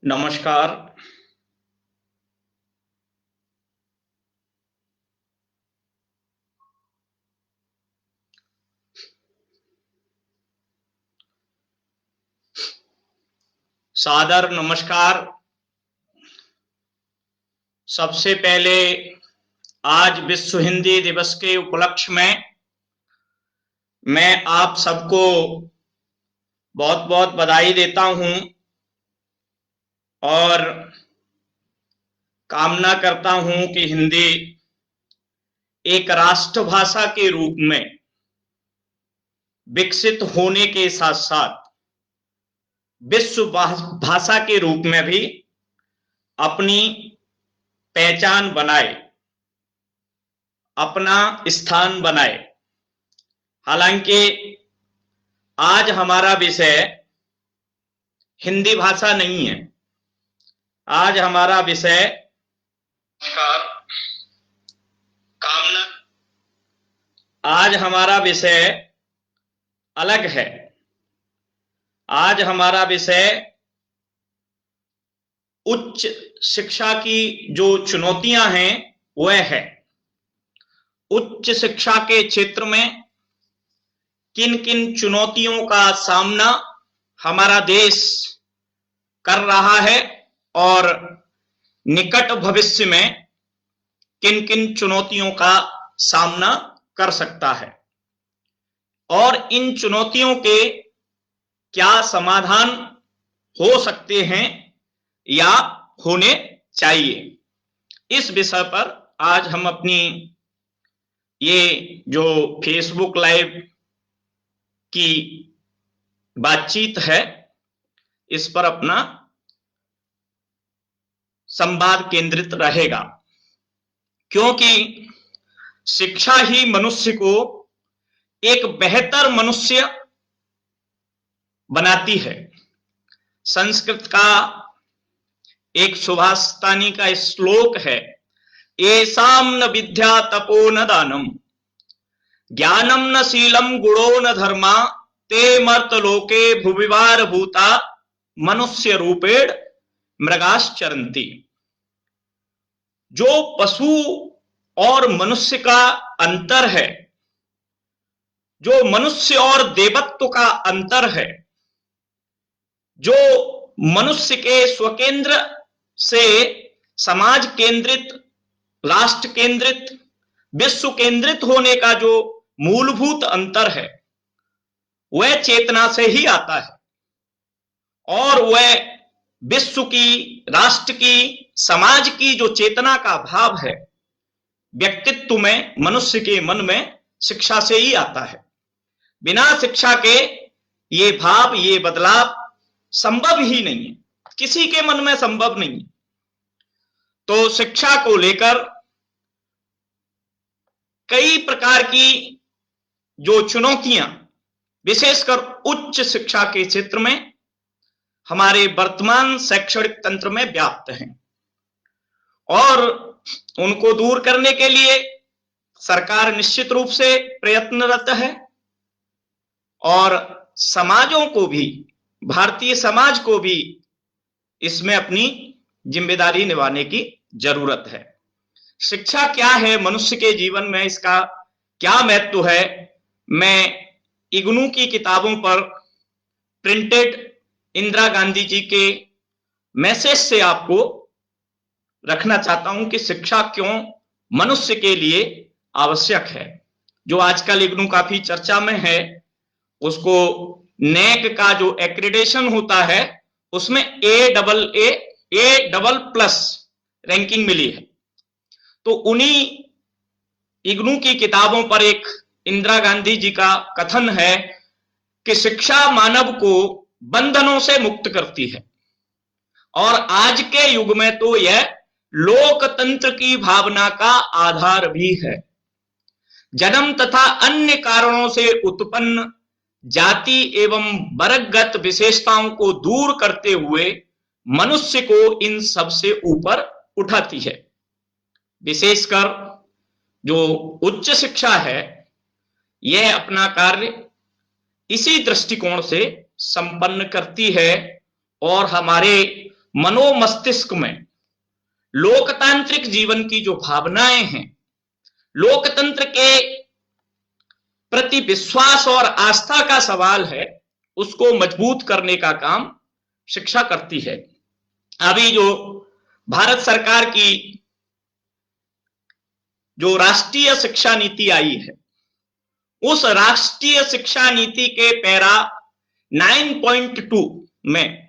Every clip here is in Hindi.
नमस्कार। सादर नमस्कार। सबसे पहले आज विश्व हिंदी दिवस के उपलक्ष्य में मैं आप सबको बहुत बहुत बधाई देता हूं और कामना करता हूं कि हिंदी एक राष्ट्रभाषा के रूप में विकसित होने के साथ साथ विश्व भाषा के रूप में भी अपनी पहचान बनाए, अपना स्थान बनाए। हालांकि आज हमारा विषय हिंदी भाषा नहीं है। आज हमारा विषय आज हमारा विषय अलग है। आज हमारा विषय उच्च शिक्षा की जो चुनौतियां हैं वह है उच्च शिक्षा के क्षेत्र में किन किन चुनौतियों का सामना हमारा देश कर रहा है और निकट भविष्य में किन किन चुनौतियों का सामना कर सकता है और इन चुनौतियों के क्या समाधान हो सकते हैं या होने चाहिए। इस विषय पर आज हम अपनी ये जो फेसबुक लाइव की बातचीत है इस पर अपना संवाद केंद्रित रहेगा, क्योंकि शिक्षा ही मनुष्य को एक बेहतर मनुष्य बनाती है। संस्कृत का एक सुभाषितानी का श्लोक है, येषां न विद्या तपो न दानम ज्ञानम न शीलम गुणो न धर्मा ते मर्तलोके भुविवार भूता मनुष्य रूपेण मृगाश्चरन्ति। जो पशु और मनुष्य का अंतर है, जो मनुष्य और देवत्व का अंतर है, जो मनुष्य के स्वकेंद्र से समाज केंद्रित, राष्ट्र केंद्रित, विश्व केंद्रित होने का जो मूलभूत अंतर है वह चेतना से ही आता है और वह विश्व की, राष्ट्र की, समाज की जो चेतना का भाव है व्यक्तित्व में, मनुष्य के मन में शिक्षा से ही आता है। बिना शिक्षा के ये भाव, ये बदलाव संभव ही नहीं है, किसी के मन में संभव नहीं है। तो शिक्षा को लेकर कई प्रकार की जो चुनौतियां विशेषकर उच्च शिक्षा के क्षेत्र में हमारे वर्तमान शैक्षणिक तंत्र में व्याप्त हैं और उनको दूर करने के लिए सरकार निश्चित रूप से प्रयत्नरत है और समाजों को भी, भारतीय समाज को भी इसमें अपनी जिम्मेदारी निभाने की जरूरत है। शिक्षा क्या है मनुष्य के जीवन में, इसका क्या महत्व है, मैं इग्नू की किताबों पर प्रिंटेड इंदिरा गांधी जी के मैसेज से आपको रखना चाहता हूं कि शिक्षा क्यों मनुष्य के लिए आवश्यक है। जो आजकल इग्नू काफी चर्चा में है, उसको नेक का जो एक्रेडिटेशन होता है उसमें ए डबल प्लस रैंकिंग मिली है। तो उन्हीं इग्नू की किताबों पर एक इंदिरा गांधी जी का कथन है कि शिक्षा मानव को बंधनों से मुक्त करती है और आज के युग में तो यह लोकतंत्र की भावना का आधार भी है। जन्म तथा अन्य कारणों से उत्पन्न जाति एवं वर्गगत विशेषताओं को दूर करते हुए मनुष्य को इन सब से ऊपर उठाती है। विशेषकर जो उच्च शिक्षा है यह अपना कार्य इसी दृष्टिकोण से संपन्न करती है और हमारे मनोमस्तिष्क में लोकतांत्रिक जीवन की जो भावनाएं हैं, लोकतंत्र के प्रति विश्वास और आस्था का सवाल है, उसको मजबूत करने का काम शिक्षा करती है। अभी जो भारत सरकार की जो राष्ट्रीय शिक्षा नीति आई है, उस राष्ट्रीय शिक्षा नीति के पैरा 9.2 में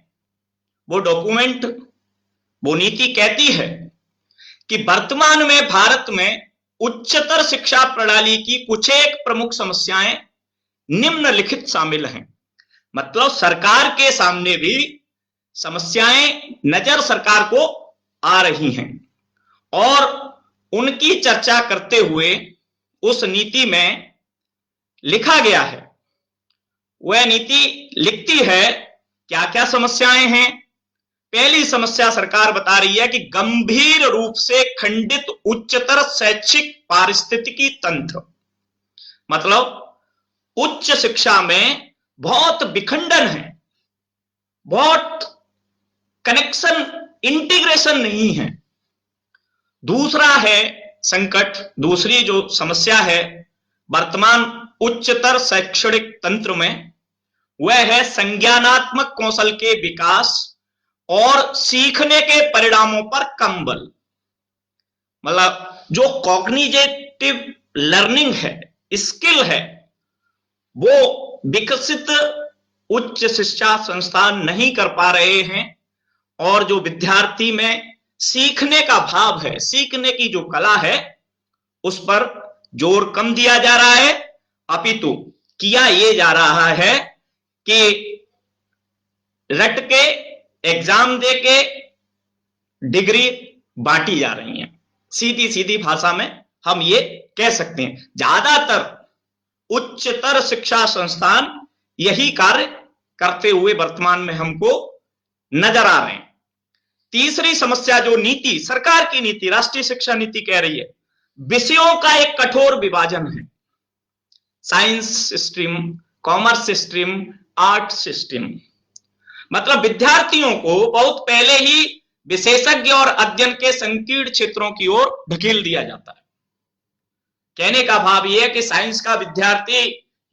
वो डॉक्यूमेंट, वो नीति कहती है कि वर्तमान में भारत में उच्चतर शिक्षा प्रणाली की कुछ एक प्रमुख समस्याएं निम्नलिखित शामिल हैं। मतलब सरकार के सामने भी समस्याएं नजर सरकार को आ रही हैं और उनकी चर्चा करते हुए उस नीति में लिखा गया है। वह नीति लिखती है क्या क्या समस्याएं हैं। पहली समस्या सरकार बता रही है कि गंभीर रूप से खंडित उच्चतर शैक्षिक पारिस्थितिकी तंत्र, मतलब उच्च शिक्षा में बहुत विखंडन है, बहुत कनेक्शन, इंटीग्रेशन नहीं है। दूसरा है संकट, दूसरी जो समस्या है वर्तमान उच्चतर शैक्षणिक तंत्र में, वह है संज्ञानात्मक कौशल के विकास और सीखने के परिणामों पर कम बल। मतलब जो कॉग्निटिव लर्निंग है, स्किल है, वो विकसित उच्च शिक्षा संस्थान नहीं कर पा रहे हैं और जो विद्यार्थी में सीखने का भाव है, सीखने की जो कला है, उस पर जोर कम दिया जा रहा है, अपितु किया ये जा रहा है कि रट के एग्जाम दे के डिग्री बांटी जा रही है। सीधी सीधी भाषा में हम ये कह सकते हैं ज्यादातर उच्चतर शिक्षा संस्थान यही कार्य करते हुए वर्तमान में हमको नजर आ रहे हैं। तीसरी समस्या जो नीति, सरकार की नीति, राष्ट्रीय शिक्षा नीति कह रही है, विषयों का एक कठोर विभाजन है। Science stream, commerce stream, art stream. मतलब विद्यार्थियों को बहुत पहले ही विशेषज्ञ और अध्ययन के संकीर्ण क्षेत्रों की ओर ढकेल दिया जाता है। कहने का भाव यह है कि साइंस का विद्यार्थी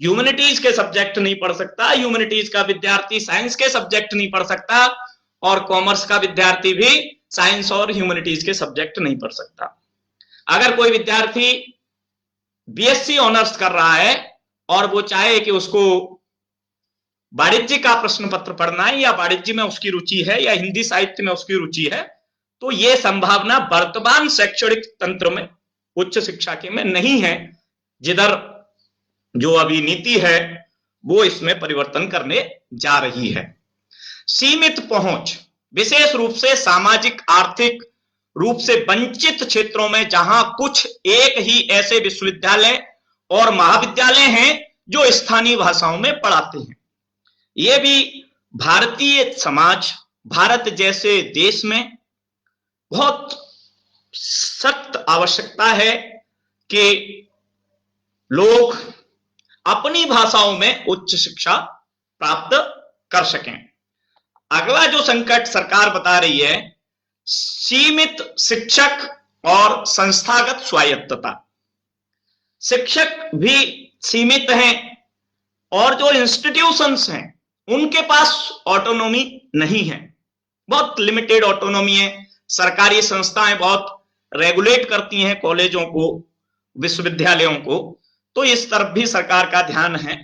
ह्यूमैनिटीज के सब्जेक्ट नहीं पढ़ सकता, ह्यूमैनिटीज का विद्यार्थी साइंस के सब्जेक्ट नहीं पढ़ सकता और कॉमर्स का विद्यार्थी भी साइंस और ह्यूमैनिटीज के सब्जेक्ट नहीं पढ़ सकता। अगर कोई विद्यार्थी बीएससी ऑनर्स कर रहा है और वो चाहे कि उसको वाणिज्य का प्रश्न पत्र पढ़ना है या वाणिज्य में उसकी रुचि है या हिंदी साहित्य में उसकी रुचि है, तो ये संभावना वर्तमान शैक्षणिक तंत्र में, उच्च शिक्षा के में नहीं है, जिधर जो अभी नीति है वो इसमें परिवर्तन करने जा रही है। सीमित पहुंच, विशेष रूप से सामाजिक आर्थिक रूप से वंचित क्षेत्रों में जहां कुछ एक ही ऐसे विश्वविद्यालय और महाविद्यालय हैं जो स्थानीय भाषाओं में पढ़ाते हैं। ये भी भारतीय समाज, भारत जैसे देश में बहुत सख्त आवश्यकता है कि लोग अपनी भाषाओं में उच्च शिक्षा प्राप्त कर सकें। अगला जो संकट सरकार बता रही है, सीमित शिक्षक और संस्थागत स्वायत्तता। शिक्षक भी सीमित हैं और जो इंस्टीट्यूशंस हैं उनके पास ऑटोनॉमी नहीं है, बहुत लिमिटेड ऑटोनॉमी है। सरकारी संस्थाएं बहुत रेगुलेट करती हैं कॉलेजों को, विश्वविद्यालयों को, तो इस तरफ भी सरकार का ध्यान है।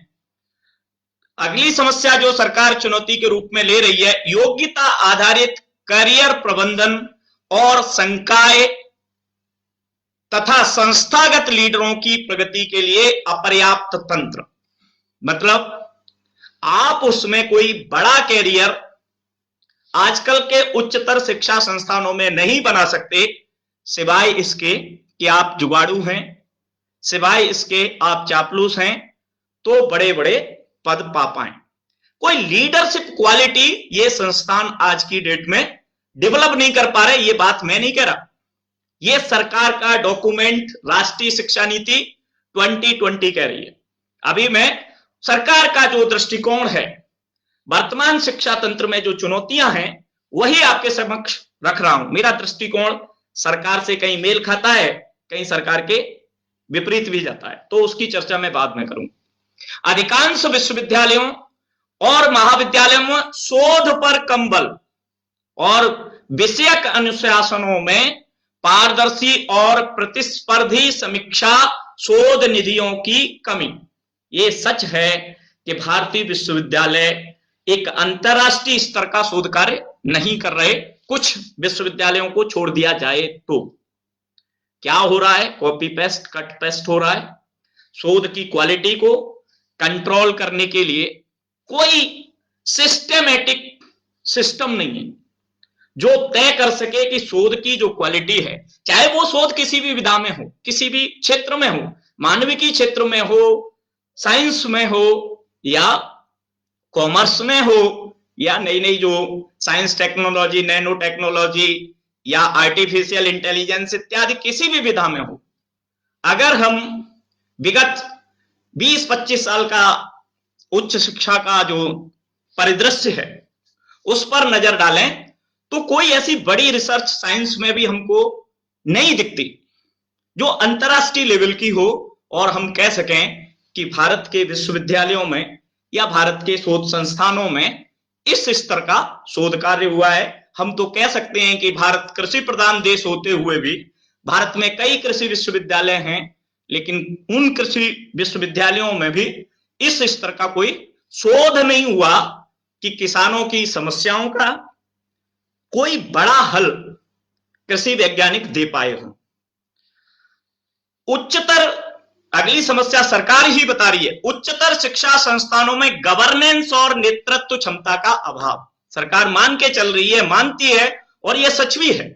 अगली समस्या जो सरकार चुनौती के रूप में ले रही है, योग्यता आधारित करियर प्रबंधन और संकाय तथा संस्थागत लीडरों की प्रगति के लिए अपर्याप्त तंत्र। मतलब आप उसमें कोई बड़ा कैरियर आजकल के उच्चतर शिक्षा संस्थानों में नहीं बना सकते, सिवाय इसके कि आप जुगाड़ू हैं, सिवाय इसके आप चापलूस हैं, तो बड़े बड़े पद पा पाए। कोई लीडरशिप क्वालिटी ये संस्थान आज की डेट में डेवलप नहीं कर पा रहे। ये बात मैं नहीं कह रहा, ये सरकार का डॉक्यूमेंट राष्ट्रीय शिक्षा नीति 2020 कह रही है। अभी मैं सरकार का जो दृष्टिकोण है, वर्तमान शिक्षा तंत्र में जो चुनौतियां हैं वही आपके समक्ष रख रहा हूं। मेरा दृष्टिकोण सरकार से कहीं मेल खाता है, कहीं सरकार के विपरीत भी जाता है, तो उसकी चर्चा मैं बाद में करूंगा। अधिकांश विश्वविद्यालयों और महाविद्यालयों में शोध पर कम बल और विषयक अनुशासनों में पारदर्शी और प्रतिस्पर्धी समीक्षा शोध निधियों की कमी। ये सच है कि भारतीय विश्वविद्यालय एक अंतरराष्ट्रीय स्तर का शोध कार्य नहीं कर रहे। कुछ विश्वविद्यालयों को छोड़ दिया जाए तो क्या हो रहा है, कॉपी पेस्ट कट पेस्ट हो रहा है। शोध की क्वालिटी को कंट्रोल करने के लिए कोई सिस्टेमेटिक सिस्टम नहीं है जो तय कर सके कि शोध की जो क्वालिटी है, चाहे वो शोध किसी भी विधा में हो, किसी भी क्षेत्र में हो, मानविकी क्षेत्र में हो, साइंस में हो, या कॉमर्स में हो, या नई नई जो साइंस टेक्नोलॉजी, नैनो टेक्नोलॉजी या आर्टिफिशियल इंटेलिजेंस इत्यादि किसी भी विधा में हो, अगर हम विगत 20-25 साल का उच्च शिक्षा का जो परिदृश्य है उस पर नजर डालें तो कोई ऐसी बड़ी रिसर्च साइंस में भी हमको नहीं दिखती जो अंतरराष्ट्रीय लेवल की हो और हम कह सकें कि भारत के विश्वविद्यालयों में या भारत के शोध संस्थानों में इस स्तर का शोध कार्य हुआ है। हम तो कह सकते हैं कि भारत कृषि प्रधान देश होते हुए भी भारत में कई कृषि विश्वविद्यालय हैं, लेकिन उन कृषि विश्वविद्यालयों में भी इस स्तर का कोई शोध नहीं हुआ कि किसानों की समस्याओं का कोई बड़ा हल कृषि वैज्ञानिक दे पाए हो। उच्चतर, अगली समस्या सरकार ही बता रही है, उच्चतर शिक्षा संस्थानों में गवर्नेंस और नेतृत्व क्षमता का अभाव। सरकार मान के चल रही है, मानती है, और यह सच भी है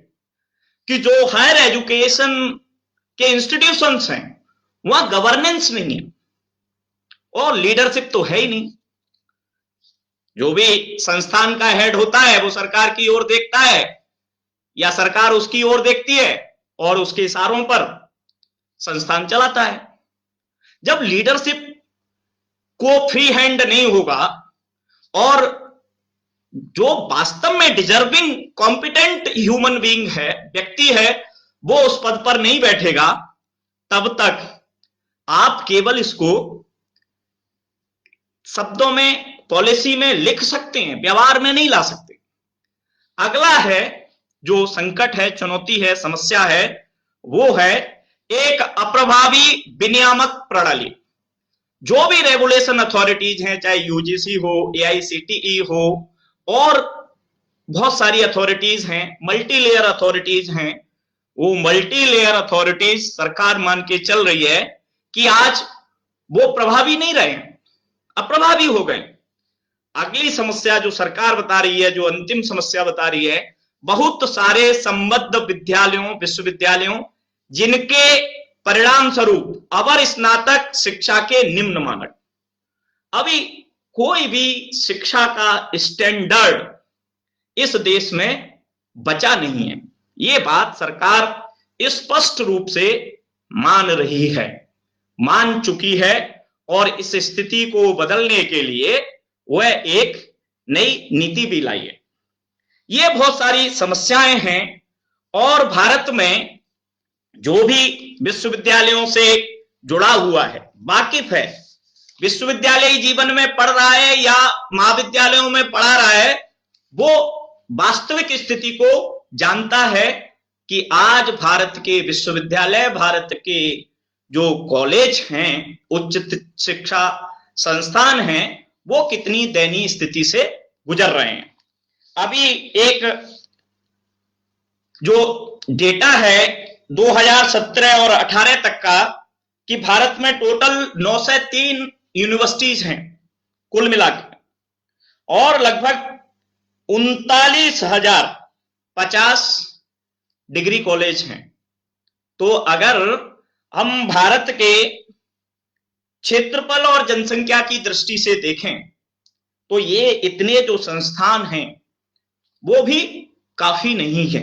कि जो हायर एजुकेशन के इंस्टीट्यूशंस हैं वहां गवर्नेंस नहीं है और लीडरशिप तो है ही नहीं। जो भी संस्थान का हेड होता है वो सरकार की ओर देखता है या सरकार उसकी ओर देखती है और उसके इशारों पर संस्थान चलाता है। जब लीडरशिप को फ्री हैंड नहीं होगा और जो वास्तव में डिजर्विंग कॉम्पिटेंट ह्यूमन बीइंग है, व्यक्ति है, वो उस पद पर नहीं बैठेगा, तब तक आप केवल इसको शब्दों में, पॉलिसी में लिख सकते हैं, व्यवहार में नहीं ला सकते। अगला है जो संकट है, चुनौती है, समस्या है, वो है एक अप्रभावी विनियामक प्रणाली। जो भी रेगुलेशन अथॉरिटीज हैं, चाहे यूजीसी हो, एआईसीटीई हो, और बहुत सारी अथॉरिटीज हैं, मल्टी लेयर अथॉरिटीज हैं, वो मल्टी लेयर अथॉरिटीज सरकार मान के चल रही है कि आज वो प्रभावी नहीं रहे, अप्रभावी हो गए। अगली समस्या जो सरकार बता रही है, जो अंतिम समस्या बता रही है, बहुत सारे संबद्ध विद्यालयों, विश्वविद्यालयों जिनके परिणाम स्वरूप अवर स्नातक शिक्षा के निम्न मानक, अभी कोई भी शिक्षा का स्टैंडर्ड इस देश में बचा नहीं है। ये बात सरकार स्पष्ट रूप से मान रही है, मान चुकी है, और इस स्थिति को बदलने के लिए वह एक नई नीति भी लाई है। ये बहुत सारी समस्याएं हैं और भारत में जो भी विश्वविद्यालयों से जुड़ा हुआ है, वाकिफ है, विश्वविद्यालय जीवन में पढ़ रहा है या महाविद्यालयों में पढ़ा रहा है, वो वास्तविक स्थिति को जानता है कि आज भारत के विश्वविद्यालय, भारत के जो कॉलेज हैं, उच्च शिक्षा संस्थान हैं, वो कितनी दयनीय स्थिति से गुजर रहे हैं। अभी एक जो डेटा है 2017 और 18 तक का, कि भारत में टोटल 903 यूनिवर्सिटीज हैं कुल मिलाकर, और लगभग 39,050 डिग्री कॉलेज हैं। तो अगर हम भारत के क्षेत्रफल और जनसंख्या की दृष्टि से देखें तो ये इतने जो संस्थान हैं वो भी काफी नहीं है।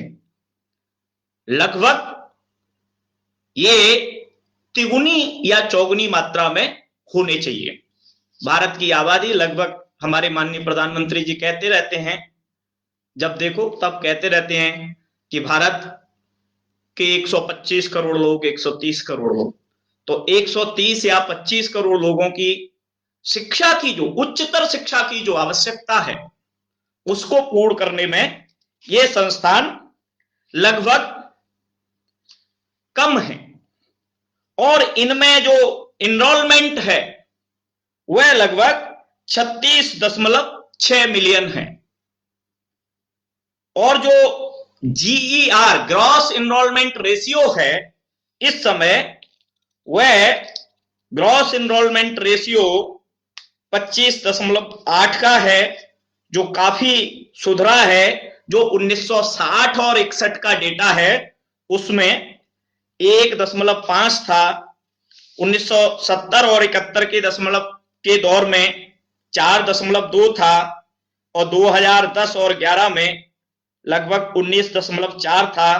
लगभग ये तिगुनी या चौगुनी मात्रा में होने चाहिए। भारत की आबादी लगभग, हमारे माननीय प्रधानमंत्री जी कहते रहते हैं जब देखो तब कहते रहते हैं कि भारत के 125 करोड़ लोग, 130 करोड़ लोग, तो 130 या 25 करोड़ लोगों की शिक्षा की, जो उच्चतर शिक्षा की जो आवश्यकता है, उसको पूर्ण करने में ये संस्थान लगभग कम है। और इनमें जो इनरोलमेंट है वह लगभग 36.6 मिलियन है। और जो GER, ग्रॉस इनरोलमेंट रेशियो है, इस समय वह ग्रॉस इनरोलमेंट रेशियो 25.8 का है, जो काफी सुधरा है। जो 1960 और 61 का डेटा है उसमें 1.5 था, 1970 और 71 के दशमलव के दौर में 4.2 था, और 2010 और 11 में लगभग 19.4 था,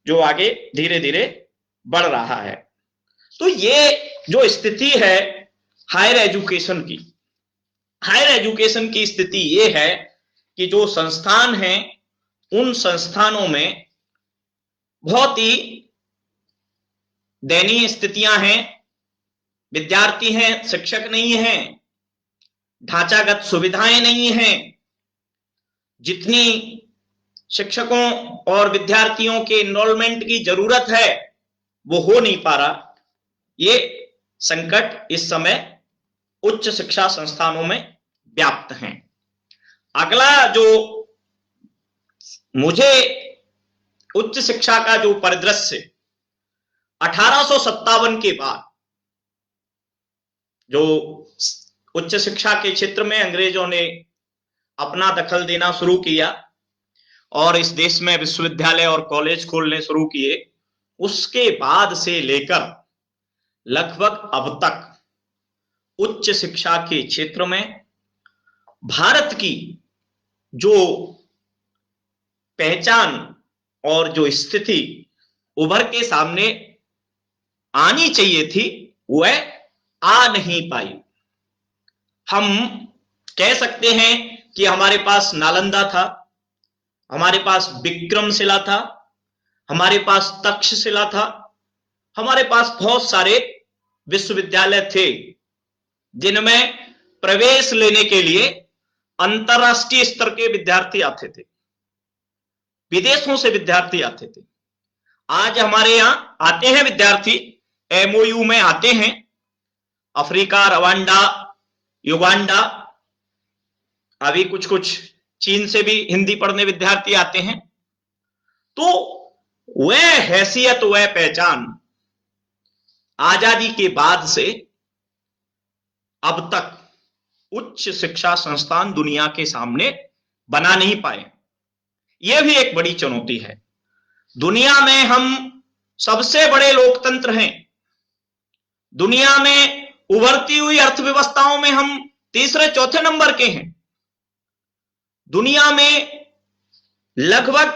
जो आगे धीरे धीरे बढ़ रहा है। तो ये जो स्थिति है हायर एजुकेशन की, हायर एजुकेशन की स्थिति ये है कि जो संस्थान हैं उन संस्थानों में बहुत ही दयनीय स्थितियां हैं। विद्यार्थी हैं, शिक्षक नहीं हैं, ढांचागत सुविधाएं नहीं हैं, जितनी शिक्षकों और विद्यार्थियों के एनरोलमेंट की जरूरत है वो हो नहीं पा रहा। ये संकट इस समय उच्च शिक्षा संस्थानों में व्याप्त हैं। अगला जो मुझे उच्च शिक्षा का जो परिदृश्य 1857 के बाद जो उच्च शिक्षा के क्षेत्र में अंग्रेजों ने अपना दखल देना शुरू किया और इस देश में विश्वविद्यालय और कॉलेज खोलने शुरू किए, उसके बाद से लेकर लगभग अब तक उच्च शिक्षा के क्षेत्र में भारत की जो पहचान और जो स्थिति उभर के सामने आनी चाहिए थी वह आ नहीं पाई। हम कह सकते हैं कि हमारे पास नालंदा था, हमारे पास विक्रमशिला था, हमारे पास तक्षशिला था, हमारे पास बहुत सारे विश्वविद्यालय थे जिनमें प्रवेश लेने के लिए अंतरराष्ट्रीय स्तर के विद्यार्थी आते थे, विदेशों से विद्यार्थी आते थे। आज हमारे यहां आते हैं विद्यार्थी, MOU में आते हैं, अफ्रीका, रवांडा, युगांडा, अभी कुछ कुछ चीन से भी हिंदी पढ़ने विद्यार्थी आते हैं। तो वह हैसियत, वह पहचान आजादी के बाद से अब तक उच्च शिक्षा संस्थान दुनिया के सामने बना नहीं पाए। यह भी एक बड़ी चुनौती है। दुनिया में हम सबसे बड़े लोकतंत्र हैं, दुनिया में उभरती हुई अर्थव्यवस्थाओं में हम तीसरे चौथे नंबर के हैं। दुनिया में लगभग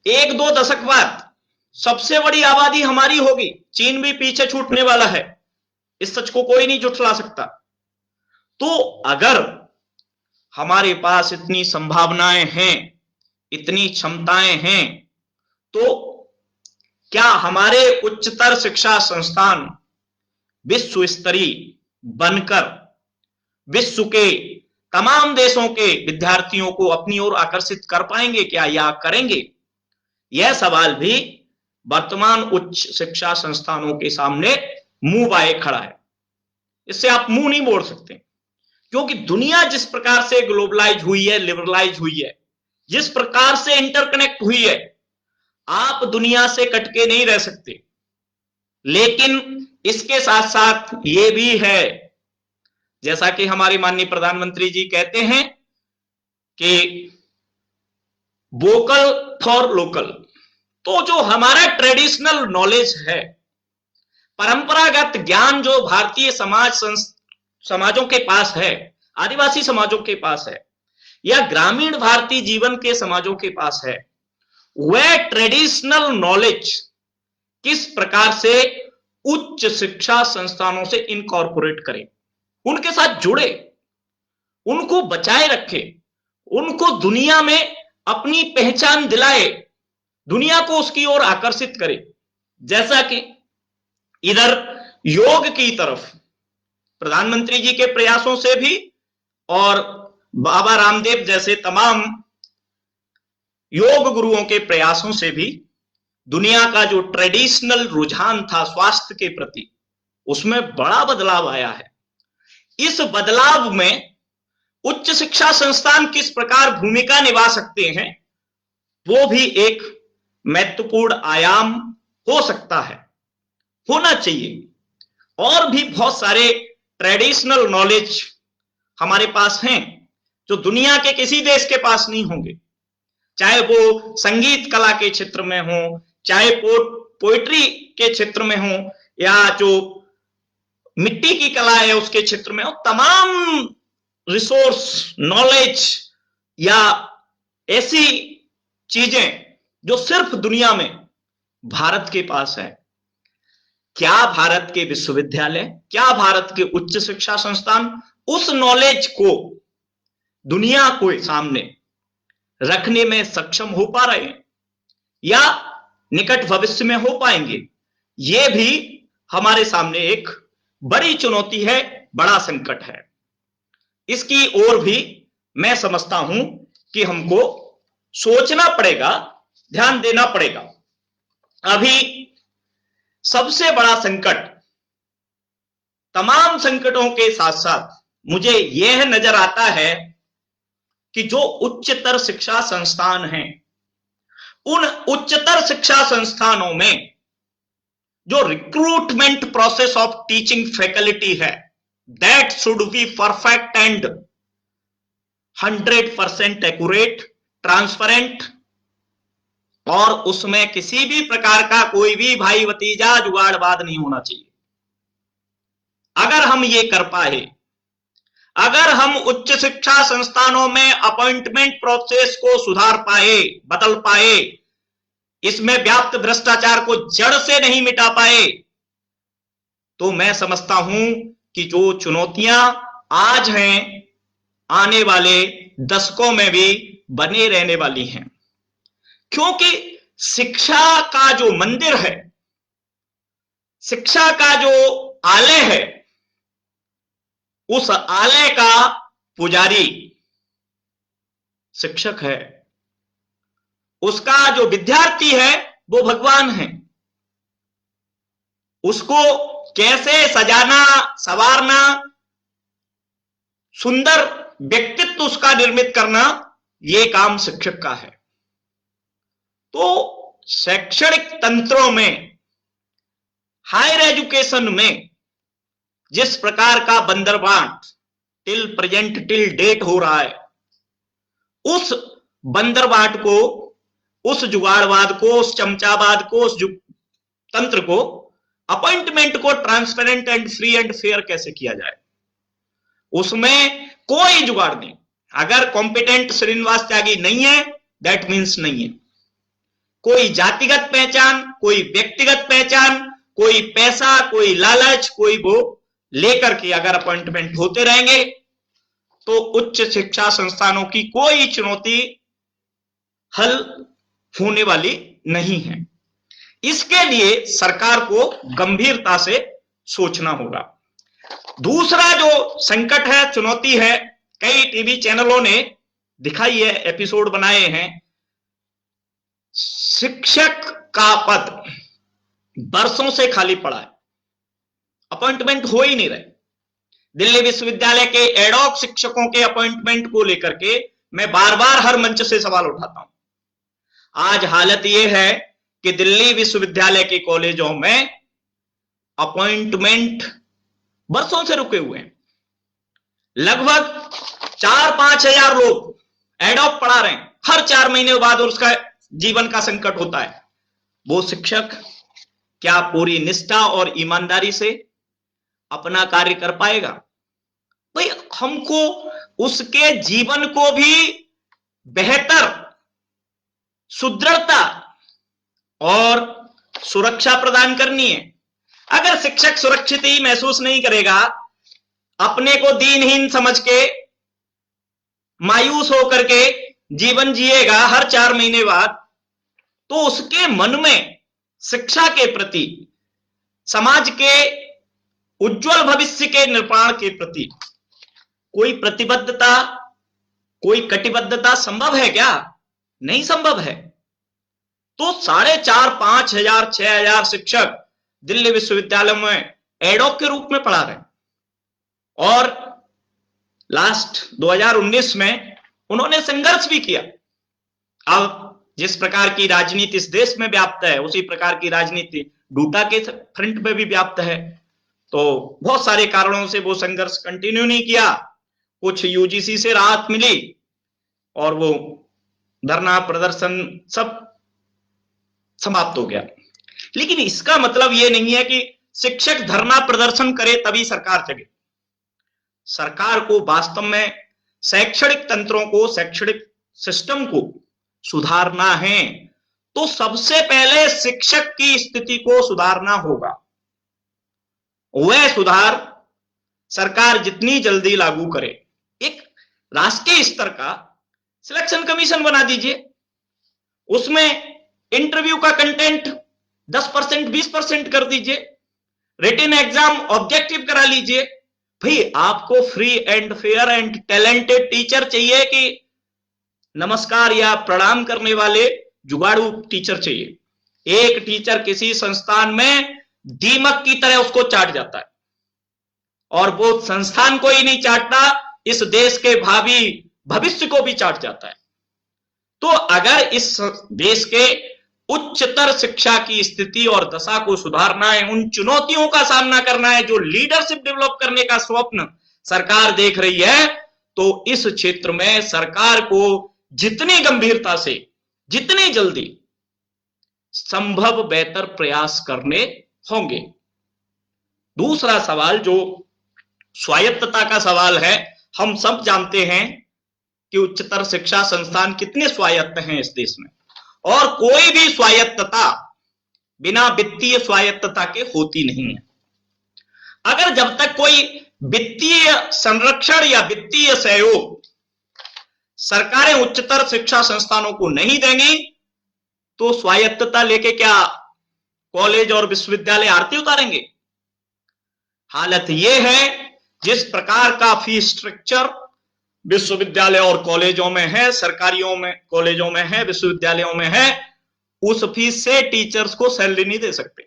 1-2 दशक बाद सबसे बड़ी आबादी हमारी होगी, चीन भी पीछे छूटने वाला है, इस सच को कोई नहीं झुठला सकता। तो अगर हमारे पास इतनी संभावनाएं हैं, इतनी क्षमताएं हैं, तो क्या हमारे उच्चतर शिक्षा संस्थान विश्व स्तरीय बनकर विश्व के तमाम देशों के विद्यार्थियों को अपनी ओर आकर्षित कर पाएंगे क्या, या करेंगे? यह सवाल भी वर्तमान उच्च शिक्षा संस्थानों के सामने मुंह बाए खड़ा है। इससे आप मुंह नहीं मोड़ सकते, क्योंकि दुनिया जिस प्रकार से ग्लोबलाइज हुई है, लिबरलाइज हुई है, जिस प्रकार से इंटरकनेक्ट हुई है, आप दुनिया से कटके नहीं रह सकते। लेकिन इसके साथ साथ ये भी है, जैसा कि हमारे माननीय प्रधानमंत्री जी कहते हैं कि वोकल फॉर लोकल। तो जो हमारा ट्रेडिशनल नॉलेज है, परंपरागत ज्ञान जो भारतीय समाजों के पास है, आदिवासी समाजों के पास है, या ग्रामीण भारतीय जीवन के समाजों के पास है, वह ट्रेडिशनल नॉलेज किस प्रकार से उच्च शिक्षा संस्थानों से इनकॉर्पोरेट करें, उनके साथ जुड़े, उनको बचाए रखे, उनको दुनिया में अपनी पहचान दिलाए, दुनिया को उसकी ओर आकर्षित करे। जैसा कि इधर योग की तरफ प्रधानमंत्री जी के प्रयासों से भी और बाबा रामदेव जैसे तमाम योग गुरुओं के प्रयासों से भी दुनिया का जो ट्रेडिशनल रुझान था स्वास्थ्य के प्रति, उसमें बड़ा बदलाव आया है। इस बदलाव में उच्च शिक्षा संस्थान किस प्रकार भूमिका निभा सकते हैं, वो भी एक महत्वपूर्ण आयाम हो सकता है, होना चाहिए। और भी बहुत सारे ट्रेडिशनल नॉलेज हमारे पास हैं जो दुनिया के किसी देश के पास नहीं होंगे, चाहे वो संगीत कला के क्षेत्र में हो, चाहे पोइट्री के क्षेत्र में हो, या जो मिट्टी की कला है उसके क्षेत्र में हो। तमाम रिसोर्स, नॉलेज या ऐसी चीजें जो सिर्फ दुनिया में भारत के पास है। क्या भारत के विश्वविद्यालय, क्या भारत के उच्च शिक्षा संस्थान उस नॉलेज को दुनिया को सामने रखने में सक्षम हो पा रहे हैं या निकट भविष्य में हो पाएंगे? ये भी हमारे सामने एक बड़ी चुनौती है, बड़ा संकट है। इसकी ओर भी मैं समझता हूं कि हमको सोचना पड़ेगा, ध्यान देना पड़ेगा। अभी सबसे बड़ा संकट, तमाम संकटों के साथ साथ मुझे यह नजर आता है कि जो उच्चतर शिक्षा संस्थान हैं, उन उच्चतर शिक्षा संस्थानों में जो recruitment process of teaching faculty है, that should be perfect and 100% accurate, transparent, और उसमें किसी भी प्रकार का कोई भी भाई भतीजा जुगाड़बाज नहीं होना चाहिए। अगर हम ये कर पाए, अगर हम उच्च शिक्षा संस्थानों में अपॉइंटमेंट प्रोसेस को सुधार पाए, बदल पाए, इसमें व्याप्त भ्रष्टाचार को जड़ से नहीं मिटा पाए, तो मैं समझता हूं कि जो चुनौतियां आज हैं, आने वाले दशकों में भी बने रहने वाली हैं। क्योंकि शिक्षा का जो मंदिर है, शिक्षा का जो आलय है, उस आलय का पुजारी शिक्षक है, उसका जो विद्यार्थी है वो भगवान है। उसको कैसे सजाना, संवारना, सुंदर व्यक्तित्व उसका निर्मित करना, ये काम शिक्षक का है। तो शैक्षणिक तंत्रों में, हायर एजुकेशन में जिस प्रकार का बंदरबाट टिल प्रेजेंट, टिल डेट हो रहा है, उस बंदरबाट को, उस जुगाड़वाद को, उस चमचावाद को, उस तंत्र को, अपॉइंटमेंट को transparent and free and fair कैसे किया जाए, उसमें कोई जुगाड़ नहीं। अगर कॉम्पिटेंट श्रीनिवास त्यागी नहीं है, दैट मीन्स नहीं है। कोई जातिगत पहचान, कोई व्यक्तिगत पहचान, कोई पैसा, कोई लालच, कोई वो लेकर के अगर अपॉइंटमेंट होते रहेंगे तो उच्च शिक्षा संस्थानों की कोई चुनौती हल होने वाली नहीं है। इसके लिए सरकार को गंभीरता से सोचना होगा। दूसरा जो संकट है, चुनौती है, कई टीवी चैनलों ने दिखाई है, एपिसोड बनाए हैं, शिक्षक का पद बरसों से खाली पड़ा है, अपॉइंटमेंट हो ही नहीं रहे। दिल्ली विश्वविद्यालय के एडॉक शिक्षकों के अपॉइंटमेंट को लेकर के मैं बार बार हर मंच से सवाल उठाता हूं। आज हालत यह है कि दिल्ली विश्वविद्यालय के कॉलेजों में अपॉइंटमेंट बरसों से रुके हुए हैं। लगभग 4-5 हजार लोग एडॉक पढ़ा रहे हैं, हर 4 महीने बाद उसका जीवन का संकट होता है। वो शिक्षक क्या पूरी निष्ठा और ईमानदारी से अपना कार्य कर पाएगा? भाई, हमको उसके जीवन को भी बेहतर, सुदृढ़ता और सुरक्षा प्रदान करनी है। अगर शिक्षक सुरक्षित ही महसूस नहीं करेगा, अपने को दीनहीन समझ के, मायूस होकर के जीवन जिएगा हर 4 महीने बाद, तो उसके मन में शिक्षा के प्रति, समाज के उज्जवल भविष्य के निर्माण के प्रति कोई प्रतिबद्धता, कोई कटिबद्धता संभव है क्या? नहीं संभव है। तो 4,500, 5,000, 6,000 शिक्षक दिल्ली विश्वविद्यालय में एडॉक के रूप में पढ़ा रहे हैं, और लास्ट 2019 में उन्होंने संघर्ष भी किया। अब जिस प्रकार की राजनीति इस देश में व्याप्त है, उसी प्रकार की राजनीति डूटा के फ्रंट पे भी व्याप्त है। तो बहुत सारे कारणों से वो संघर्ष कंटिन्यू नहीं किया, कुछ यूजीसी से राहत मिली और वो धरना प्रदर्शन सब समाप्त हो गया। लेकिन इसका मतलब ये नहीं है कि शिक्षक धरना प्रदर्शन करे तभी सरकार जगे। सरकार को वास्तव में शैक्षणिक तंत्रों को, शैक्षणिक सिस्टम को सुधारना है, तो सबसे पहले शिक्षक की स्थिति को सुधारना होगा। वह सुधार सरकार जितनी जल्दी लागू करे। एक राष्ट्रीय स्तर का सिलेक्शन कमीशन बना दीजिए, उसमें इंटरव्यू का कंटेंट 10%, 20% कर दीजिए, रिटन एग्जाम ऑब्जेक्टिव करा लीजिए। भाई आपको free and fair and talented teacher चाहिए कि नमस्कार या प्रणाम करने वाले जुगाड़ू टीचर चाहिए? एक टीचर किसी संस्थान में दीमक की तरह उसको चाट जाता है, और वो संस्थान को ही नहीं चाटता, इस देश के भावी भविष्य को भी चाट जाता है। तो अगर इस देश के उच्चतर शिक्षा की स्थिति और दशा को सुधारना है, उन चुनौतियों का सामना करना है जो लीडरशिप डेवलप करने का स्वप्न सरकार देख रही है, तो इस क्षेत्र में सरकार को जितनी गंभीरता से, जितनी जल्दी संभव बेहतर प्रयास करने होंगे। दूसरा सवाल जो स्वायत्तता का सवाल है, हम सब जानते हैं कि उच्चतर शिक्षा संस्थान कितने स्वायत्त हैं इस देश में, और कोई भी स्वायत्तता बिना वित्तीय स्वायत्तता के होती नहीं है। अगर जब तक कोई वित्तीय संरक्षण या वित्तीय सहयोग सरकारें उच्चतर शिक्षा संस्थानों को नहीं देंगी, तो स्वायत्तता लेके क्या कॉलेज और विश्वविद्यालय आरती उतारेंगे? हालत यह है, जिस प्रकार का फीस स्ट्रक्चर विश्वविद्यालय और कॉलेजों में है, सरकारियों में कॉलेजों में है, विश्वविद्यालयों में है, उस फीस से टीचर्स को सैलरी नहीं दे सकते।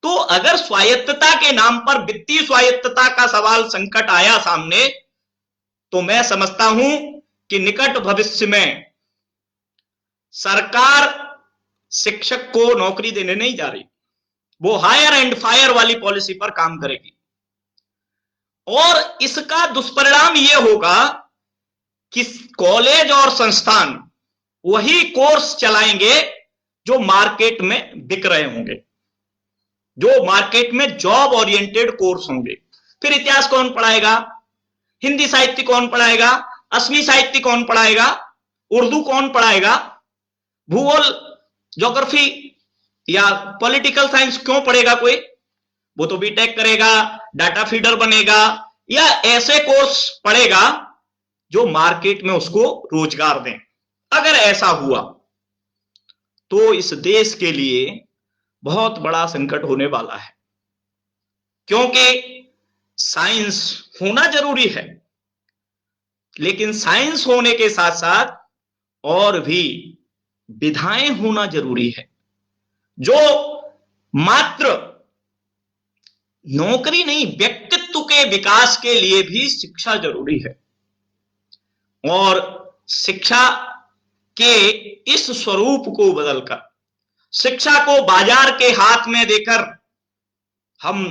तो अगर स्वायत्तता के नाम पर वित्तीय स्वायत्तता का सवाल संकट आया सामने, तो मैं समझता हूं कि निकट भविष्य में सरकार शिक्षक को नौकरी देने नहीं जा रही, वो हायर एंड फायर वाली पॉलिसी पर काम करेगी। और इसका दुष्परिणाम यह होगा कि कॉलेज और संस्थान वही कोर्स चलाएंगे जो मार्केट में बिक रहे होंगे, जो मार्केट में जॉब ओरिएंटेड कोर्स होंगे। फिर इतिहास कौन पढ़ाएगा? हिंदी साहित्य कौन पढ़ाएगा? असमी साहित्य कौन पढ़ाएगा? उर्दू कौन पढ़ाएगा? भूगोल, ज्योग्राफी या पॉलिटिकल साइंस क्यों पढ़ेगा कोई? वो तो बीटेक करेगा, डाटा फीडर बनेगा, या ऐसे कोर्स पढ़ेगा जो मार्केट में उसको रोजगार दें। अगर ऐसा हुआ तो इस देश के लिए बहुत बड़ा संकट होने वाला है, क्योंकि साइंस होना जरूरी है, लेकिन साइंस होने के साथ साथ और भी विधाएं होना जरूरी है, जो मात्र नौकरी नहीं, व्यक्तित्व के विकास के लिए भी शिक्षा जरूरी है। और शिक्षा के इस स्वरूप को बदलकर, शिक्षा को बाजार के हाथ में देकर हम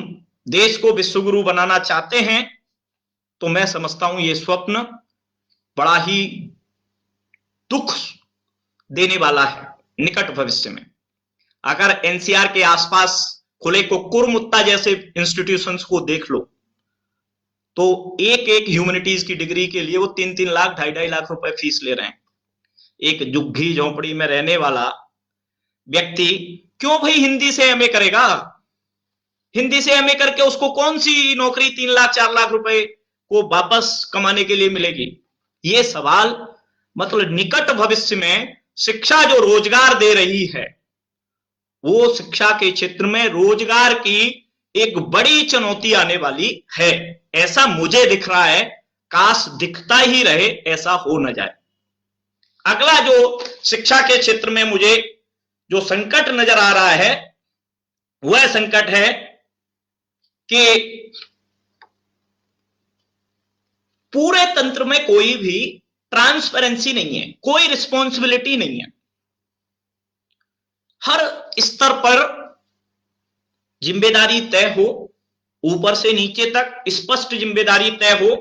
देश को विश्वगुरु बनाना चाहते हैं, तो मैं समझता हूं ये स्वप्न बड़ा ही दुख देने वाला है निकट भविष्य में। अगर एनसीआर के आसपास खुले को कुरमुत्ता जैसे इंस्टीट्यूशंस को देख लो, तो एक एक ह्यूमैनिटीज की डिग्री के लिए वो 3-3 लाख, 2.5-2.5 लाख रुपए फीस ले रहे हैं। एक झुग्गी झोंपड़ी में रहने वाला व्यक्ति क्यों भाई हिंदी से एमए करेगा? हिंदी से एमए करके उसको कौन सी नौकरी 3 लाख, 4 लाख रुपए को वापस कमाने के लिए मिलेगी? ये सवाल मतलब निकट भविष्य में शिक्षा जो रोजगार दे रही है, वो शिक्षा के क्षेत्र में रोजगार की एक बड़ी चुनौती आने वाली है, ऐसा मुझे दिख रहा है। काश दिखता ही रहे, ऐसा हो न जाए। अगला जो शिक्षा के क्षेत्र में मुझे जो संकट नजर आ रहा है, वह संकट है कि पूरे तंत्र में कोई भी ट्रांसपेरेंसी नहीं है, कोई रिस्पॉन्सिबिलिटी नहीं है। हर स्तर पर जिम्मेदारी तय हो, ऊपर से नीचे तक स्पष्ट जिम्मेदारी तय हो।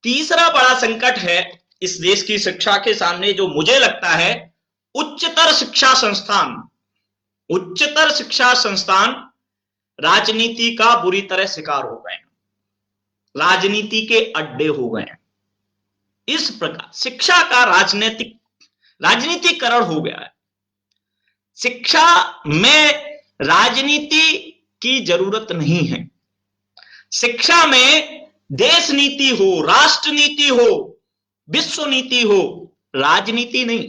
तीसरा बड़ा संकट है इस देश की शिक्षा के सामने, जो मुझे लगता है उच्चतर शिक्षा संस्थान। उच्चतर शिक्षा संस्थान राजनीति का बुरी तरह शिकार हो गए हैं, राजनीति के अड्डे हो गए हैं। इस प्रकार शिक्षा का राजनीतिकरण हो गया है। शिक्षा में राजनीति की जरूरत नहीं है। शिक्षा में देश नीति हो, राष्ट्र नीति हो, विश्व नीति हो, राजनीति नहीं।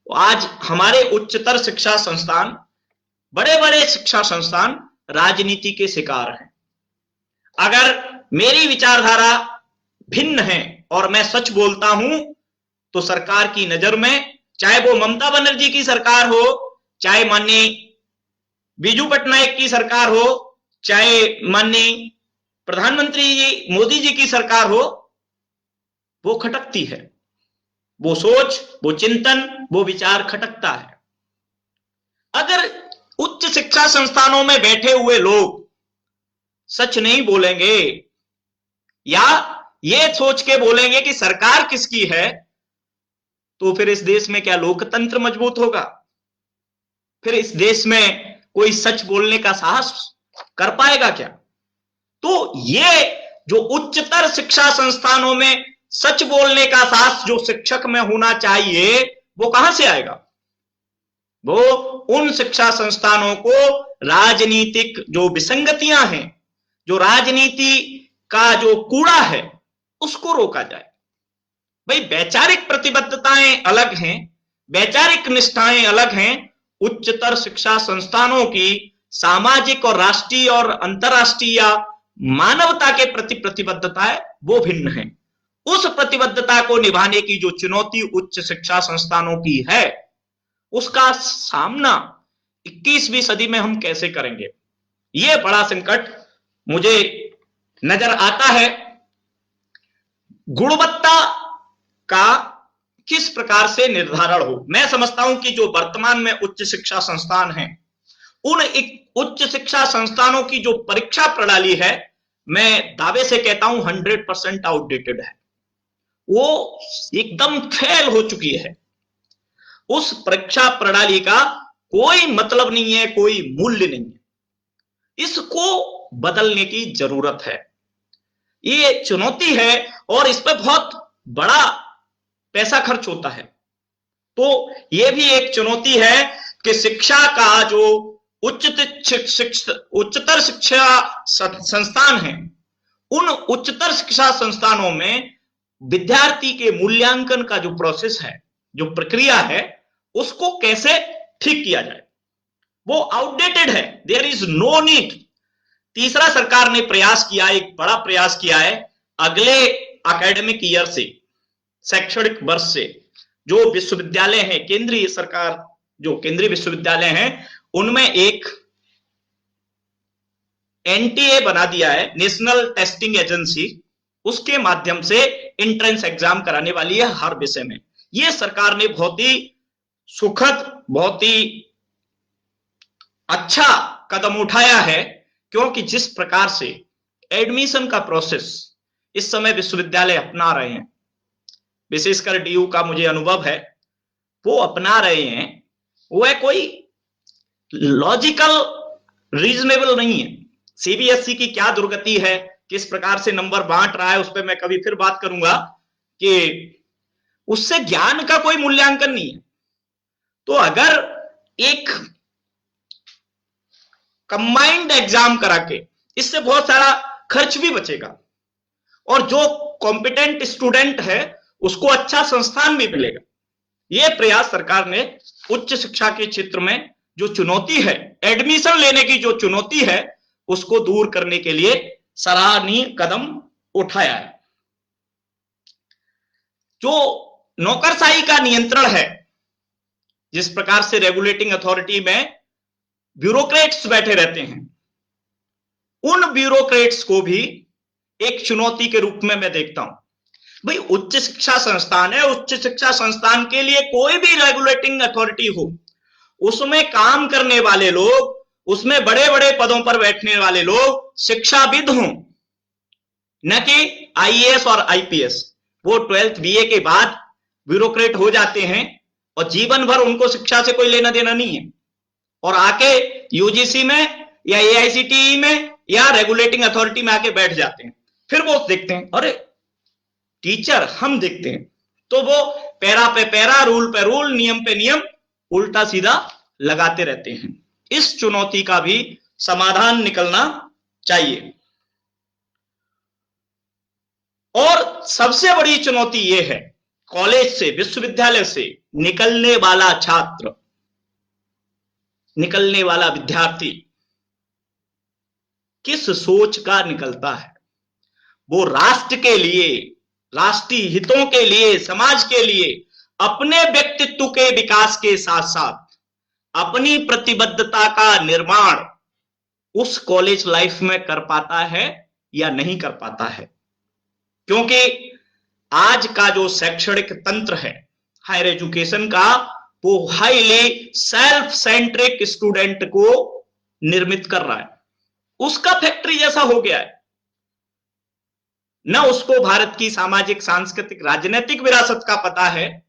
आज हमारे उच्चतर शिक्षा संस्थान, बड़े बड़े शिक्षा संस्थान राजनीति के शिकार हैं। अगर मेरी विचारधारा भिन्न है और मैं सच बोलता हूं, तो सरकार की नजर में, चाहे वो ममता बनर्जी की सरकार हो, चाहे माननीय बीजू पटनायक की सरकार हो, चाहे माननीय प्रधानमंत्री जी मोदी जी की सरकार हो, वो खटकती है। वो सोच, वो चिंतन, वो विचार खटकता है। अगर उच्च शिक्षा संस्थानों में बैठे हुए लोग सच नहीं बोलेंगे या ये सोच के बोलेंगे कि सरकार किसकी है, तो फिर इस देश में क्या लोकतंत्र मजबूत होगा? फिर इस देश में कोई सच बोलने का साहस कर पाएगा क्या? तो ये जो उच्चतर शिक्षा संस्थानों में सच बोलने का साहस जो शिक्षक में होना चाहिए, वो कहां से आएगा? वो उन शिक्षा संस्थानों को राजनीतिक जो विसंगतियां हैं, जो राजनीति का जो कूड़ा है, उसको रोका जाए। भाई वैचारिक प्रतिबद्धताएं अलग हैं, वैचारिक निष्ठाएं अलग हैं। उच्चतर शिक्षा संस्थानों की सामाजिक और राष्ट्रीय और अंतरराष्ट्रीय मानवता के प्रति प्रतिबद्धताएं वो भिन्न हैं। उस प्रतिबद्धता को निभाने की जो चुनौती उच्च शिक्षा संस्थानों की है, उसका सामना 21वीं सदी में हम कैसे करेंगे, यह बड़ा संकट मुझे नजर आता है। गुणवत्ता का किस प्रकार से निर्धारण हो? मैं समझता हूं कि जो वर्तमान में उच्च शिक्षा संस्थान हैं, उन उच्च शिक्षा संस्थानों की जो परीक्षा प्रणाली है, मैं दावे से कहता हूं 100% आउटडेटेड है। वो एकदम फेल हो चुकी है। उस परीक्षा प्रणाली का कोई मतलब नहीं है, कोई मूल्य नहीं है। इसको बदलने की जरूरत है। ये चुनौती है और इस पर बहुत बड़ा पैसा खर्च होता है। तो यह भी एक चुनौती है कि शिक्षा का जो उच्चतर शिक्षा संस्थान है, उन उच्चतर शिक्षा संस्थानों में विद्यार्थी के मूल्यांकन का जो प्रोसेस है, जो प्रक्रिया है, उसको कैसे ठीक किया जाए। वो आउटडेटेड है, देयर इज नो नीड। तीसरा, सरकार ने प्रयास किया, एक बड़ा प्रयास किया है, अगले एकेडमिक ईयर से, शैक्षणिक वर्ष से जो विश्वविद्यालय हैं, केंद्रीय सरकार जो केंद्रीय विश्वविद्यालय हैं, उनमें एक एनटीए बना दिया है, नेशनल टेस्टिंग एजेंसी। उसके माध्यम से एंट्रेंस एग्जाम कराने वाली है हर विषय में। यह सरकार ने बहुत ही सुखद, बहुत ही अच्छा कदम उठाया है, क्योंकि जिस प्रकार से एडमिशन का प्रोसेस इस समय विश्वविद्यालय अपना रहे हैं, विशेषकर डीयू का मुझे अनुभव है, वो अपना रहे हैं, वह कोई लॉजिकल रीजनेबल नहीं है। सीबीएसई की क्या दुर्गति है, किस प्रकार से नंबर बांट रहा है, उस पर मैं कभी फिर बात करूंगा कि उससे ज्ञान का कोई मूल्यांकन नहीं है। तो अगर एक कंबाइंड एग्जाम करा के, इससे बहुत सारा खर्च भी बचेगा और जो कॉम्पिटेंट स्टूडेंट है उसको अच्छा संस्थान भी मिलेगा। यह प्रयास सरकार ने उच्च शिक्षा के क्षेत्र में जो चुनौती है, एडमिशन लेने की जो चुनौती है, उसको दूर करने के लिए सराहनीय कदम उठाया है। जो नौकरशाही का नियंत्रण है, जिस प्रकार से रेगुलेटिंग अथॉरिटी में ब्यूरोक्रेट्स बैठे रहते हैं, उन ब्यूरोक्रेट्स को भी एक चुनौती के रूप में मैं देखता हूं। भाई उच्च शिक्षा संस्थान है, उच्च शिक्षा संस्थान के लिए कोई भी रेगुलेटिंग अथॉरिटी हो, उसमें काम करने वाले लोग, उसमें बड़े बड़े पदों पर बैठने वाले लोग शिक्षाविद हों, न कि आईएएस और आईपीएस। वो 12th बीए के बाद ब्यूरोक्रेट हो जाते हैं और जीवन भर उनको शिक्षा से कोई लेना देना नहीं है, और आके यूजीसी में या एआईसीटीई में या रेगुलेटिंग अथॉरिटी में आके बैठ जाते हैं। फिर वो देखते हैं, अरे टीचर हम देखते हैं, तो वो पैरा पे पैरा, रूल पे रूल, नियम पे नियम उल्टा सीधा लगाते रहते हैं। इस चुनौती का भी समाधान निकलना चाहिए। और सबसे बड़ी चुनौती यह है, कॉलेज से, विश्वविद्यालय से निकलने वाला छात्र, निकलने वाला विद्यार्थी किस सोच का निकलता है। वो राष्ट्र के लिए, राष्ट्रीय हितों के लिए, समाज के लिए अपने व्यक्तित्व के विकास के साथ साथ अपनी प्रतिबद्धता का निर्माण उस कॉलेज लाइफ में कर पाता है या नहीं कर पाता है। क्योंकि आज का जो शैक्षणिक तंत्र है हायर एजुकेशन का, वो हाईली सेल्फ सेंट्रिक स्टूडेंट को निर्मित कर रहा है। उसका फैक्ट्री जैसा हो गया है। न उसको भारत की सामाजिक, सांस्कृतिक, राजनीतिक विरासत का पता है,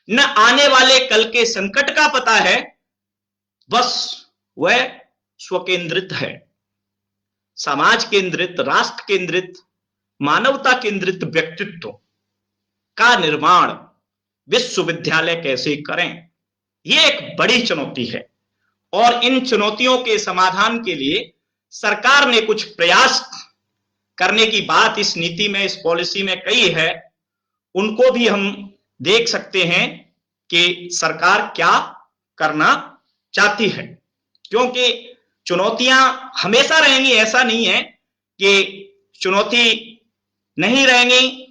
न आने वाले कल के संकट का पता है। बस वह स्वकेंद्रित है। समाज केंद्रित, राष्ट्र केंद्रित, मानवता केंद्रित व्यक्तित्व का निर्माण विश्वविद्यालय कैसे करें, यह एक बड़ी चुनौती है। और इन चुनौतियों के समाधान के लिए सरकार ने कुछ प्रयास करने की बात इस नीति में, इस पॉलिसी में कही है। उनको भी हम देख सकते हैं कि सरकार क्या करना चाहती है। क्योंकि चुनौतियां हमेशा रहेंगी, ऐसा नहीं है कि चुनौती नहीं रहेंगी,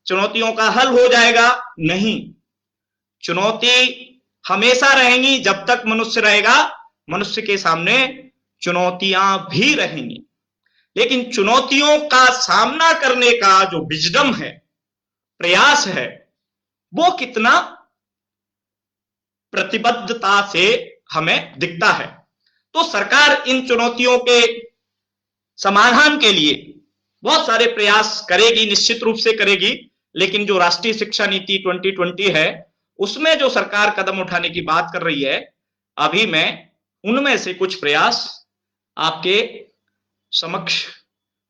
चुनौतियों का हल हो जाएगा, नहीं। चुनौती हमेशा रहेंगी। जब तक मनुष्य रहेगा, मनुष्य के सामने चुनौतियां भी रहेंगी। लेकिन चुनौतियों का सामना करने का जो विजडम है, प्रयास है, वो कितना प्रतिबद्धता से हमें दिखता है। तो सरकार इन चुनौतियों के समाधान के लिए बहुत सारे प्रयास करेगी, निश्चित रूप से करेगी। लेकिन जो राष्ट्रीय शिक्षा नीति 2020 है, उसमें जो सरकार कदम उठाने की बात कर रही है, अभी मैं उनमें से कुछ प्रयास आपके समक्ष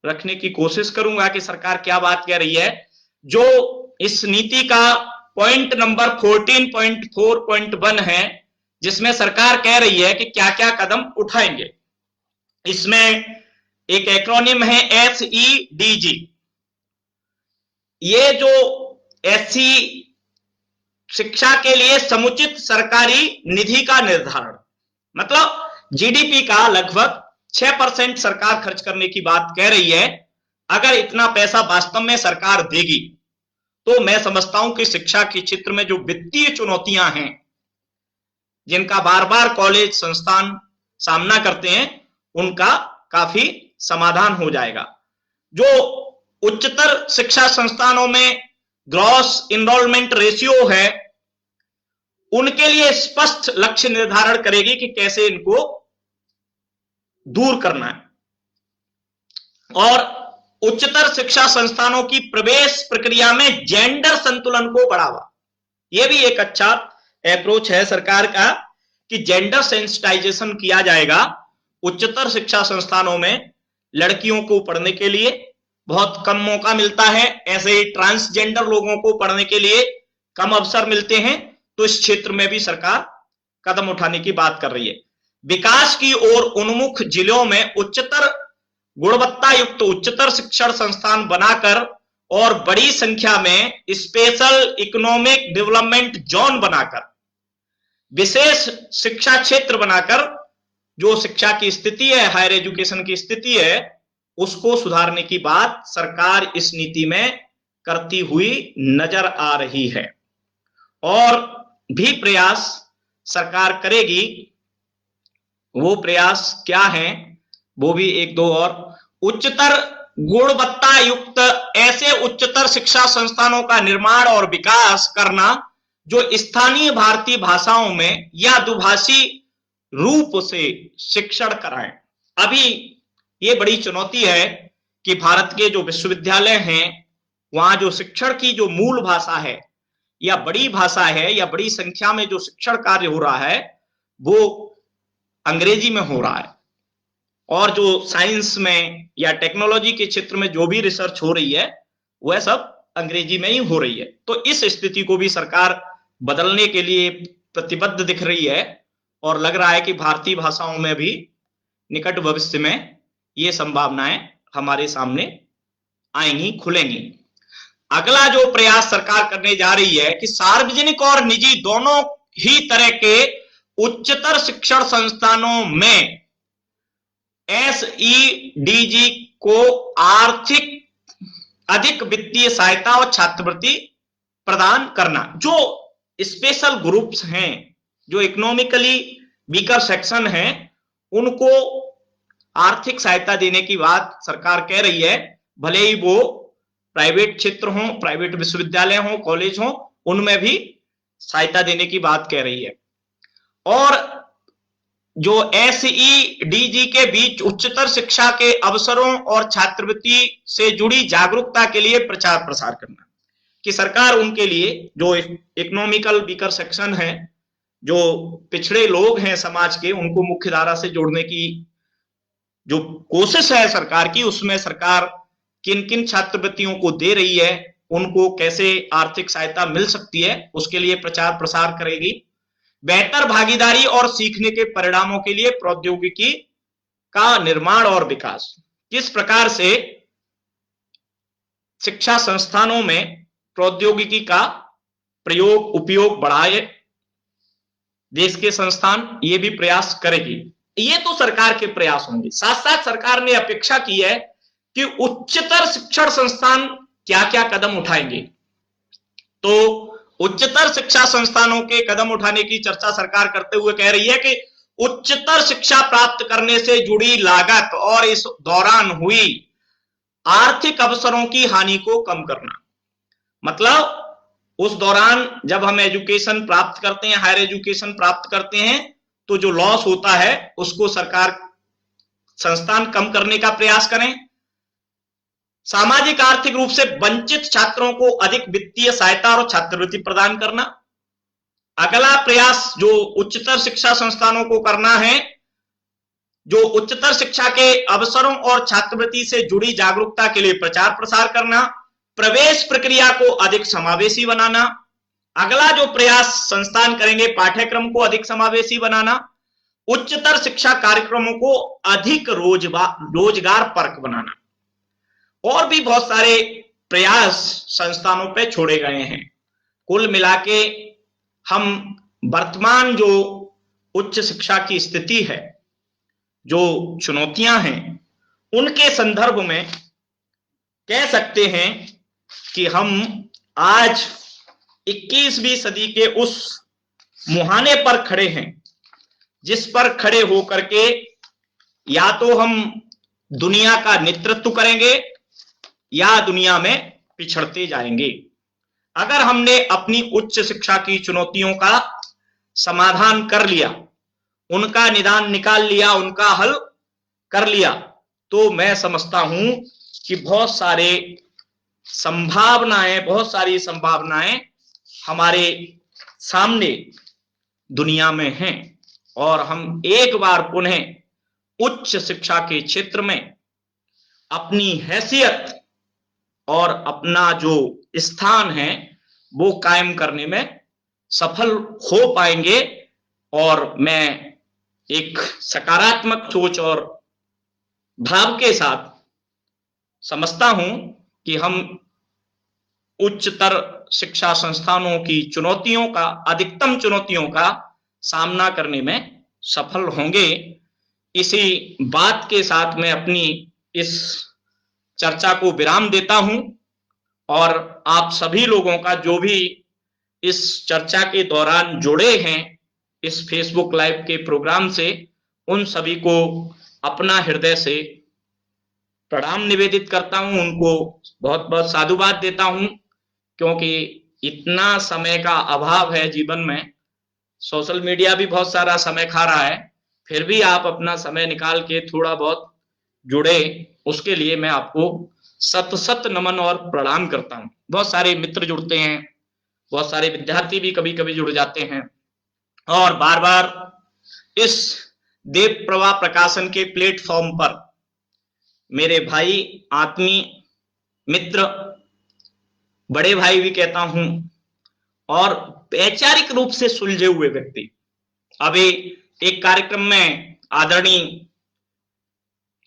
रखने की कोशिश करूंगा कि सरकार क्या बात कह रही है। जो इस नीति का पॉइंट नंबर 14.4.1 है, जिसमें सरकार कह रही है कि क्या क्या कदम उठाएंगे। इसमें एक एक्रोनिम है SEDG। ये जो ऐसी शिक्षा के लिए समुचित सरकारी निधि का निर्धारण, मतलब जीडीपी का लगभग 6% सरकार खर्च करने की बात कह रही है। अगर इतना पैसा वास्तव में सरकार देगी, तो मैं समझता हूं कि शिक्षा के क्षेत्र में जो वित्तीय चुनौतियां हैं, जिनका बार बार कॉलेज, संस्थान सामना करते हैं, उनका काफी समाधान हो जाएगा। जो उच्चतर शिक्षा संस्थानों में ग्रॉस इनरोलमेंट रेशियो है, उनके लिए स्पष्ट लक्ष्य निर्धारण करेगी कि कैसे इनको दूर करना है। और उच्चतर शिक्षा संस्थानों की प्रवेश प्रक्रिया में जेंडर संतुलन को बढ़ावा, यह भी एक अच्छा अप्रोच है सरकार का कि जेंडर सेंसिटाइजेशन किया जाएगा। उच्चतर शिक्षा संस्थानों में लड़कियों को पढ़ने के लिए बहुत कम मौका मिलता है, ऐसे ही ट्रांसजेंडर लोगों को पढ़ने के लिए कम अवसर मिलते हैं। तो इस क्षेत्र में भी सरकार कदम उठाने की बात कर रही है। विकास की ओर उन्मुख जिलों में उच्चतर गुणवत्ता युक्त उच्चतर शिक्षण संस्थान बनाकर और बड़ी संख्या में स्पेशल इकोनॉमिक डेवलपमेंट जोन बनाकर, विशेष शिक्षा क्षेत्र बनाकर जो शिक्षा की स्थिति है, हायर एजुकेशन की स्थिति है, उसको सुधारने की बात सरकार इस नीति में करती हुई नजर आ रही है। और भी प्रयास सरकार करेगी। वो प्रयास क्या है, वो भी एक दो और। उच्चतर गुणवत्ता युक्त ऐसे उच्चतर शिक्षा संस्थानों का निर्माण और विकास करना जो स्थानीय भारतीय भाषाओं में या दुभाषी रूप से शिक्षण कराएं। अभी ये बड़ी चुनौती है कि भारत के जो विश्वविद्यालय हैं, वहां जो शिक्षण की जो मूल भाषा है या बड़ी भाषा है या बड़ी संख्या में जो शिक्षण कार्य हो रहा है, वो अंग्रेजी में हो रहा है। और जो साइंस में या टेक्नोलॉजी के क्षेत्र में जो भी रिसर्च हो रही है, वह सब अंग्रेजी में ही हो रही है। तो इस स्थिति को भी सरकार बदलने के लिए प्रतिबद्ध दिख रही है और लग रहा है कि भारतीय भाषाओं में भी निकट भविष्य में ये संभावनाएं हमारे सामने आएंगी, खुलेंगी। अगला जो प्रयास सरकार करने जा रही है कि सार्वजनिक और निजी दोनों ही तरह के उच्चतर शिक्षण संस्थानों में SEDG को आर्थिक अधिक वित्तीय सहायता और छात्रवृत्ति प्रदान करना। जो स्पेशल ग्रुप्स हैं, जो इकोनॉमिकली वीकर सेक्शन हैं, उनको आर्थिक सहायता देने की बात सरकार कह रही है। भले ही वो प्राइवेट क्षेत्र हो, प्राइवेट विश्वविद्यालय हो, कॉलेज हो, उनमें भी सहायता देने की बात कह रही है। और जो SEDG के बीच उच्चतर शिक्षा के अवसरों और छात्रवृत्ति से जुड़ी जागरूकता के लिए प्रचार प्रसार करना, कि सरकार उनके लिए जो इकोनॉमिकल वीकर सेक्शन है, जो पिछड़े लोग हैं समाज के, उनको मुख्य धारा से जोड़ने की जो कोशिश है सरकार की, उसमें सरकार किन किन छात्रवृत्तियों को दे रही है, उनको कैसे आर्थिक सहायता मिल सकती है, उसके लिए प्रचार प्रसार करेगी। बेहतर भागीदारी और सीखने के परिणामों के लिए प्रौद्योगिकी का निर्माण और विकास, किस प्रकार से शिक्षा संस्थानों में प्रौद्योगिकी का प्रयोग उपयोग बढ़ाए देश के संस्थान, ये भी प्रयास करेगी। ये तो सरकार के प्रयास होंगे। साथ साथ सरकार ने अपेक्षा की है कि उच्चतर शिक्षण संस्थान क्या क्या कदम उठाएंगे। तो उच्चतर शिक्षा संस्थानों के कदम उठाने की चर्चा सरकार करते हुए कह रही है कि उच्चतर शिक्षा प्राप्त करने से जुड़ी लागत और इस दौरान हुई आर्थिक अवसरों की हानि को कम करना। मतलब उस दौरान जब हम एजुकेशन प्राप्त करते हैं, हायर एजुकेशन प्राप्त करते हैं, तो जो लॉस होता है उसको सरकार संस्थान कम करने का प्रयास करें। सामाजिक आर्थिक रूप से वंचित छात्रों को अधिक वित्तीय सहायता और छात्रवृत्ति प्रदान करना। अगला प्रयास जो उच्चतर शिक्षा संस्थानों को करना है, जो उच्चतर शिक्षा के अवसरों और छात्रवृत्ति से जुड़ी जागरूकता के लिए प्रचार प्रसार करना। प्रवेश प्रक्रिया को अधिक समावेशी बनाना। अगला जो प्रयास संस्थान करेंगे, पाठ्यक्रम को अधिक समावेशी बनाना। उच्चतर शिक्षा कार्यक्रमों को अधिक रोजगार परक बनाना। और भी बहुत सारे प्रयास संस्थानों पे छोड़े गए हैं। कुल मिलाके हम वर्तमान जो उच्च शिक्षा की स्थिति है, जो चुनौतियां हैं, उनके संदर्भ में कह सकते हैं कि हम आज 21वीं सदी के उस मुहाने पर खड़े हैं, जिस पर खड़े होकर के या तो हम दुनिया का नेतृत्व करेंगे या दुनिया में पिछड़ते जाएंगे। अगर हमने अपनी उच्च शिक्षा की चुनौतियों का समाधान कर लिया, उनका निदान निकाल लिया, उनका हल कर लिया, तो मैं समझता हूं कि बहुत सारी संभावनाएं हमारे सामने दुनिया में हैं और हम एक बार पुनः उच्च शिक्षा के क्षेत्र में अपनी हैसियत और अपना जो स्थान है वो कायम करने में सफल हो पाएंगे। और मैं एक सकारात्मक सोच और भाव के साथ समझता हूं कि हम उच्चतर शिक्षा संस्थानों की चुनौतियों का, अधिकतम चुनौतियों का सामना करने में सफल होंगे। इसी बात के साथ मैं अपनी इस चर्चा को विराम देता हूं और आप सभी लोगों का, जो भी इस चर्चा के दौरान जुड़े हैं इस फेसबुक लाइव के प्रोग्राम से, उन सभी को अपना हृदय से प्रणाम निवेदित करता हूं, उनको बहुत बहुत साधुवाद देता हूं, क्योंकि इतना समय का अभाव है जीवन में। सोशल मीडिया भी बहुत सारा समय खा रहा है, फिर भी आप अपना समय निकाल के थोड़ा बहुत जुड़े, उसके लिए मैं आपको सत सत नमन और प्रणाम करता हूं। बहुत सारे मित्र जुड़ते हैं, बहुत सारे विद्यार्थी भी कभी कभी जुड़ जाते हैं, और बार बार इस देव प्रवाह प्रकाशन के प्लेटफॉर्म पर मेरे भाई, आत्मीय मित्र, बड़े भाई भी कहता हूं, और वैचारिक रूप से सुलझे हुए व्यक्ति, अभी एक कार्यक्रम में आदरणीय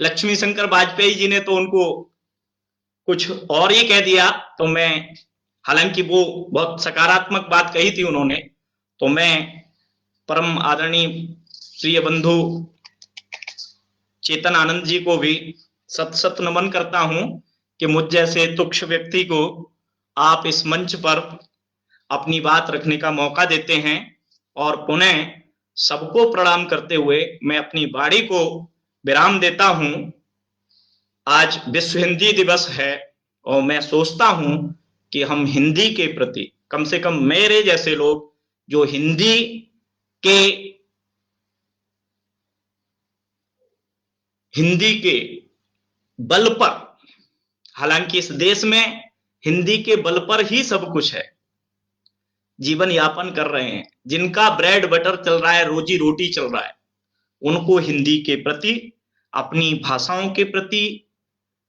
लक्ष्मी शंकर वाजपेयी जी ने तो उनको कुछ और ही कह दिया, तो मैं, हालांकि वो बहुत सकारात्मक बात कही थी उन्होंने, तो मैं परम आदरणीय प्रिय बंधु चेतन आनंद जी को भी सत सत नमन करता हूं कि मुझ जैसे तुच्छ व्यक्ति को आप इस मंच पर अपनी बात रखने का मौका देते हैं। और पुनः सबको प्रणाम करते हुए मैं अपनी वाणी को विराम देता हूं। आज विश्व हिंदी दिवस है, और मैं सोचता हूं कि हम हिंदी के प्रति, कम से कम मेरे जैसे लोग जो हिंदी के बल पर, हालांकि इस देश में हिंदी के बल पर ही सब कुछ है, जीवन यापन कर रहे हैं, जिनका ब्रेड बटर चल रहा है, रोजी रोटी चल रहा है, उनको हिंदी के प्रति, अपनी भाषाओं के प्रति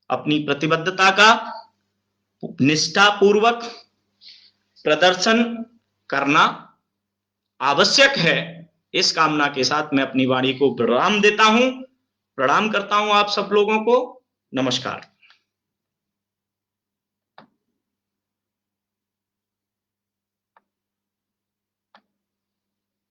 अपनी प्रतिबद्धता का निष्ठापूर्वक प्रदर्शन करना आवश्यक है। इस कामना के साथ मैं अपनी वाणी को विराम देता हूं, प्रणाम करता हूं आप सब लोगों को। नमस्कार।